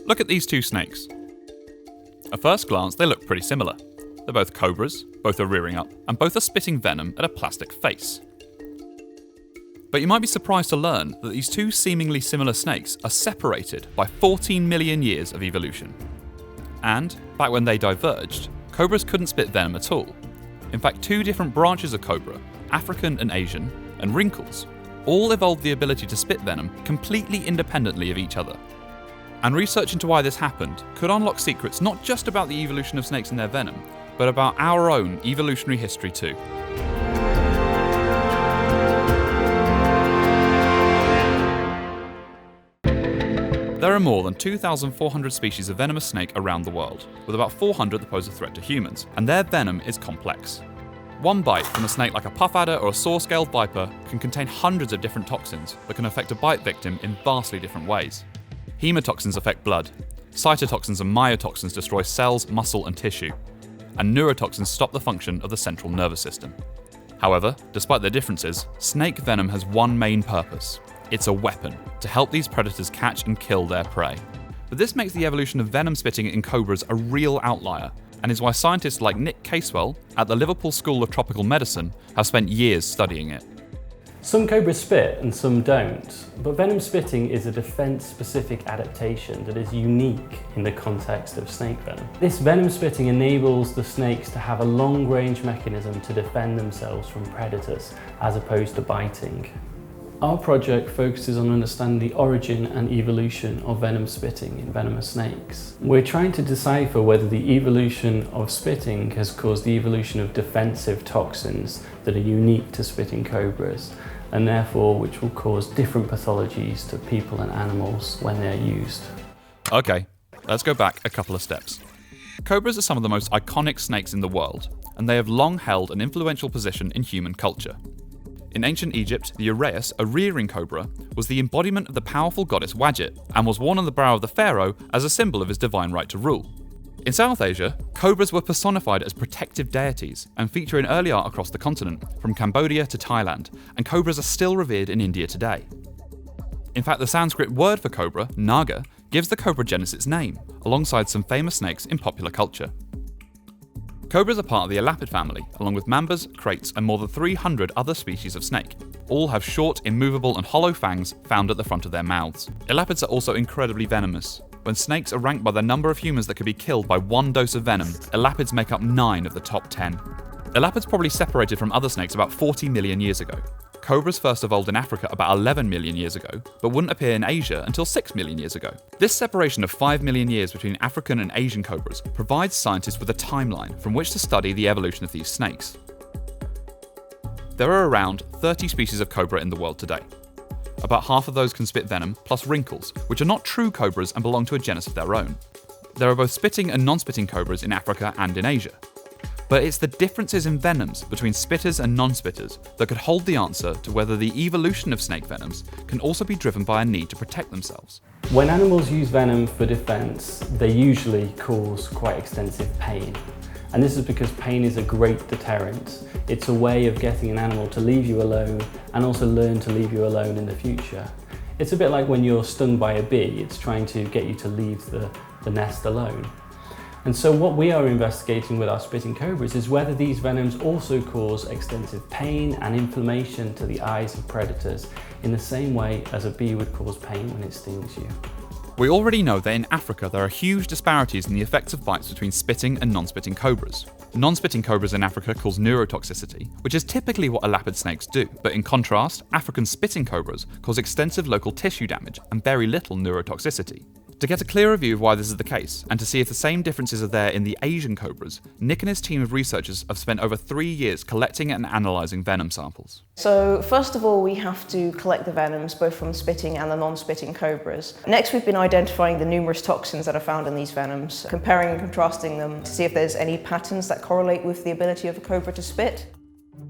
Look at these two snakes. At first glance, they look pretty similar. They're both cobras, both are rearing up, and both are spitting venom at a plastic face. But you might be surprised to learn that these two seemingly similar snakes are separated by 14 million years of evolution. And, back when they diverged, cobras couldn't spit venom at all. In fact, two different branches of cobra, African and Asian, and wrinkles, all evolved the ability to spit venom completely independently of each other. And research into why this happened could unlock secrets not just about the evolution of snakes and their venom, but about our own evolutionary history too. There are more than 2,400 species of venomous snake around the world, with about 400 that pose a threat to humans, and their venom is complex. One bite from a snake like a puff adder or a saw-scaled viper can contain hundreds of different toxins that can affect a bite victim in vastly different ways. Hemotoxins affect blood, cytotoxins and myotoxins destroy cells, muscle and tissue, and neurotoxins stop the function of the central nervous system. However, despite their differences, snake venom has one main purpose. It's a weapon to help these predators catch and kill their prey. But this makes the evolution of venom spitting in cobras a real outlier, and is why scientists like Nick Casewell at the Liverpool School of Tropical Medicine have spent years studying it. Some cobras spit and some don't, but venom spitting is a defense-specific adaptation that is unique in the context of snake venom. This venom spitting enables the snakes to have a long-range mechanism to defend themselves from predators, as opposed to biting. Our project focuses on understanding the origin and evolution of venom spitting in venomous snakes. We're trying to decipher whether the evolution of spitting has caused the evolution of defensive toxins that are unique to spitting cobras, and therefore which will cause different pathologies to people and animals when they're used. Okay, let's go back a couple of steps. Cobras are some of the most iconic snakes in the world, and they have long held an influential position in human culture. In ancient Egypt, the uraeus, a rearing cobra, was the embodiment of the powerful goddess Wadjet, and was worn on the brow of the pharaoh as a symbol of his divine right to rule. In South Asia, cobras were personified as protective deities and feature in early art across the continent, from Cambodia to Thailand, and cobras are still revered in India today. In fact, the Sanskrit word for cobra, naga, gives the cobra genus its name, alongside some famous snakes in popular culture. Cobras are part of the elapid family, along with mambas, kraits, and more than 300 other species of snake. All have short, immovable, and hollow fangs found at the front of their mouths. Elapids are also incredibly venomous. When snakes are ranked by the number of humans that could be killed by one dose of venom, elapids make up 9 of the top 10. Elapids probably separated from other snakes about 40 million years ago. Cobras first evolved in Africa about 11 million years ago, but wouldn't appear in Asia until 6 million years ago. This separation of 5 million years between African and Asian cobras provides scientists with a timeline from which to study the evolution of these snakes. There are around 30 species of cobra in the world today. About half of those can spit venom, plus wrinkles, which are not true cobras and belong to a genus of their own. There are both spitting and non-spitting cobras in Africa and in Asia. But it's the differences in venoms between spitters and non-spitters that could hold the answer to whether the evolution of snake venoms can also be driven by a need to protect themselves. When animals use venom for defense, they usually cause quite extensive pain. And this is because pain is a great deterrent. It's a way of getting an animal to leave you alone and also learn to leave you alone in the future. It's a bit like when you're stung by a bee, it's trying to get you to leave the nest alone. And so what we are investigating with our spitting cobras is whether these venoms also cause extensive pain and inflammation to the eyes of predators in the same way as a bee would cause pain when it stings you. We already know that in Africa there are huge disparities in the effects of bites between spitting and non-spitting cobras. Non-spitting cobras in Africa cause neurotoxicity, which is typically what elapid snakes do, but in contrast, African spitting cobras cause extensive local tissue damage and very little neurotoxicity. To get a clearer view of why this is the case, and to see if the same differences are there in the Asian cobras, Nick and his team of researchers have spent over 3 years collecting and analysing venom samples. So first of all, we have to collect the venoms, both from spitting and the non-spitting cobras. Next, we've been identifying the numerous toxins that are found in these venoms, comparing and contrasting them to see if there's any patterns that correlate with the ability of a cobra to spit.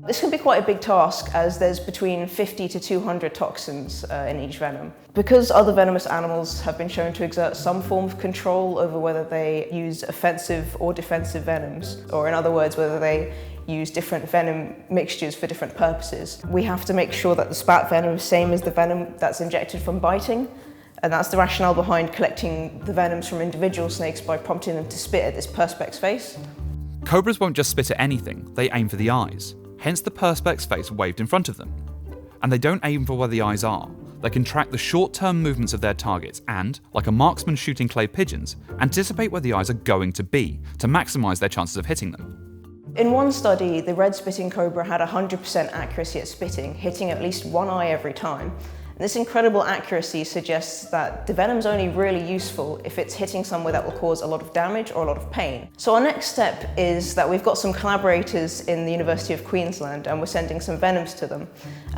This can be quite a big task, as there's between 50 to 200 toxins in each venom. Because other venomous animals have been shown to exert some form of control over whether they use offensive or defensive venoms, or in other words, whether they use different venom mixtures for different purposes, we have to make sure that the spat venom is the same as the venom that's injected from biting. And that's the rationale behind collecting the venoms from individual snakes by prompting them to spit at this perspex face. Cobras won't just spit at anything, they aim for the eyes, hence the perspex face waved in front of them. And they don't aim for where the eyes are. They can track the short-term movements of their targets and, like a marksman shooting clay pigeons, anticipate where the eyes are going to be to maximise their chances of hitting them. In one study, the red spitting cobra had 100% accuracy at spitting, hitting at least one eye every time. And this incredible accuracy suggests that the venom's only really useful if it's hitting somewhere that will cause a lot of damage or a lot of pain. So our next step is that we've got some collaborators in the University of Queensland and we're sending some venoms to them.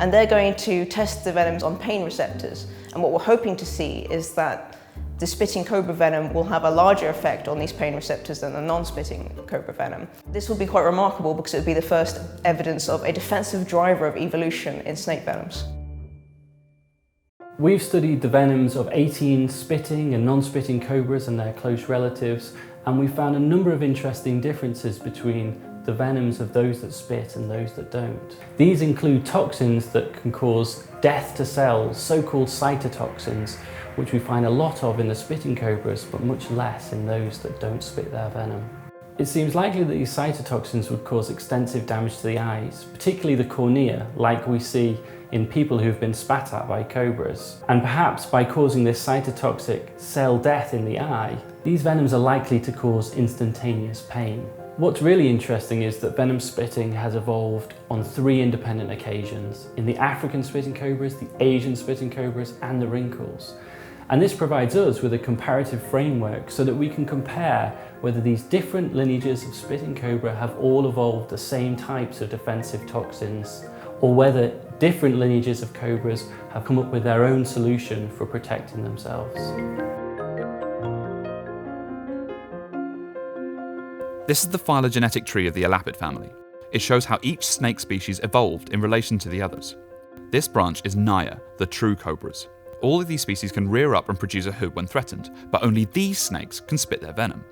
And they're going to test the venoms on pain receptors. And what we're hoping to see is that the spitting cobra venom will have a larger effect on these pain receptors than the non-spitting cobra venom. This will be quite remarkable because it will be the first evidence of a defensive driver of evolution in snake venoms. We've studied the venoms of 18 spitting and non-spitting cobras and their close relatives, and we found a number of interesting differences between the venoms of those that spit and those that don't. These include toxins that can cause death to cells, so-called cytotoxins, which we find a lot of in the spitting cobras, but much less in those that don't spit their venom. It seems likely that these cytotoxins would cause extensive damage to the eyes, particularly the cornea, like we see in people who've been spat at by cobras. And perhaps by causing this cytotoxic cell death in the eye, these venoms are likely to cause instantaneous pain. What's really interesting is that venom spitting has evolved on 3 independent occasions: in the African spitting cobras, the Asian spitting cobras, and the wrinkles. And this provides us with a comparative framework so that we can compare whether these different lineages of spitting cobra have all evolved the same types of defensive toxins, or whether different lineages of cobras have come up with their own solution for protecting themselves. This is the phylogenetic tree of the elapid family. It shows how each snake species evolved in relation to the others. This branch is Naya, the true cobras. All of these species can rear up and produce a hood when threatened, but only these snakes can spit their venom.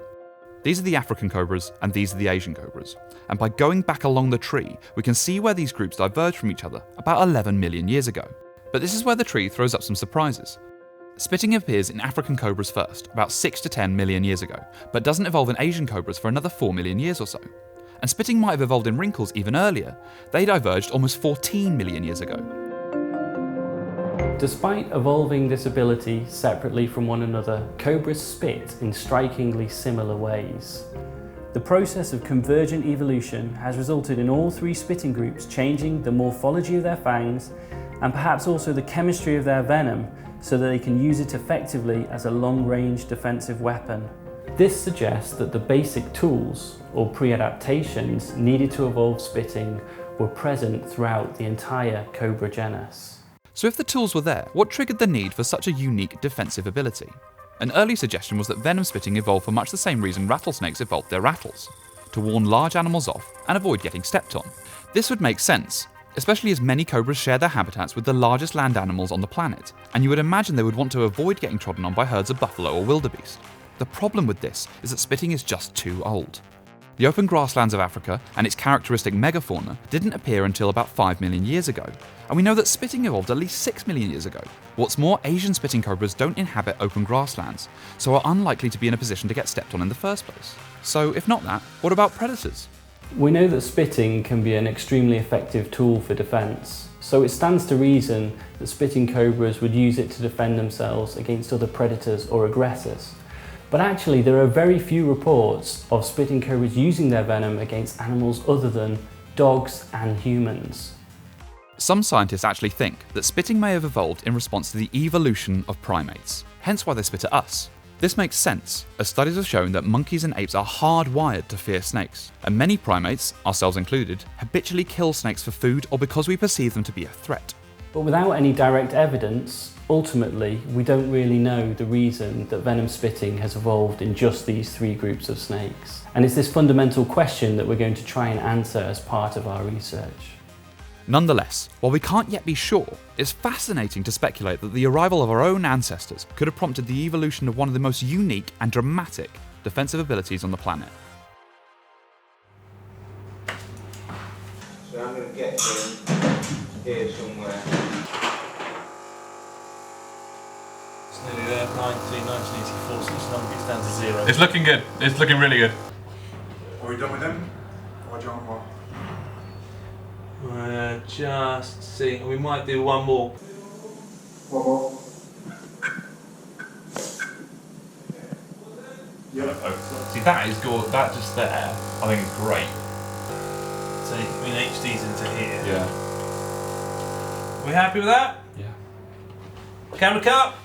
These are the African cobras and these are the Asian cobras. And by going back along the tree, we can see where these groups diverged from each other about 11 million years ago. But this is where the tree throws up some surprises. Spitting appears in African cobras first, about 6 to 10 million years ago, but doesn't evolve in Asian cobras for another 4 million years or so. And spitting might have evolved in wrinkles even earlier. They diverged almost 14 million years ago. Despite evolving this ability separately from one another, cobras spit in strikingly similar ways. The process of convergent evolution has resulted in all 3 spitting groups changing the morphology of their fangs and perhaps also the chemistry of their venom so that they can use it effectively as a long-range defensive weapon. This suggests that the basic tools or pre-adaptations needed to evolve spitting were present throughout the entire cobra genus. So if the tools were there, what triggered the need for such a unique defensive ability? An early suggestion was that venom spitting evolved for much the same reason rattlesnakes evolved their rattles, to warn large animals off and avoid getting stepped on. This would make sense, especially as many cobras share their habitats with the largest land animals on the planet, and you would imagine they would want to avoid getting trodden on by herds of buffalo or wildebeest. The problem with this is that spitting is just too old. The open grasslands of Africa and its characteristic megafauna didn't appear until about 5 million years ago, and we know that spitting evolved at least 6 million years ago. What's more, Asian spitting cobras don't inhabit open grasslands, so are unlikely to be in a position to get stepped on in the first place. So if not that, what about predators? We know that spitting can be an extremely effective tool for defense, so it stands to reason that spitting cobras would use it to defend themselves against other predators or aggressors. But actually, there are very few reports of spitting cobras using their venom against animals other than dogs and humans. Some scientists actually think that spitting may have evolved in response to the evolution of primates, hence why they spit at us. This makes sense, as studies have shown that monkeys and apes are hardwired to fear snakes, and many primates, ourselves included, habitually kill snakes for food or because we perceive them to be a threat. But without any direct evidence, ultimately, we don't really know the reason that venom spitting has evolved in just these 3 groups of snakes. And it's this fundamental question that we're going to try and answer as part of our research. Nonetheless, while we can't yet be sure, it's fascinating to speculate that the arrival of our own ancestors could have prompted the evolution of one of the most unique and dramatic defensive abilities on the planet. So I'm going to get him here somewhere. just needs to force each number gets down to 0. It's looking good. It's looking really good. Are we done with them? Or do you want more? Just see. We might do one more. One more? See, that is good. That just there, I think is great. So I mean, HD's into here. Yeah. We happy with that? Yeah. Camera cut.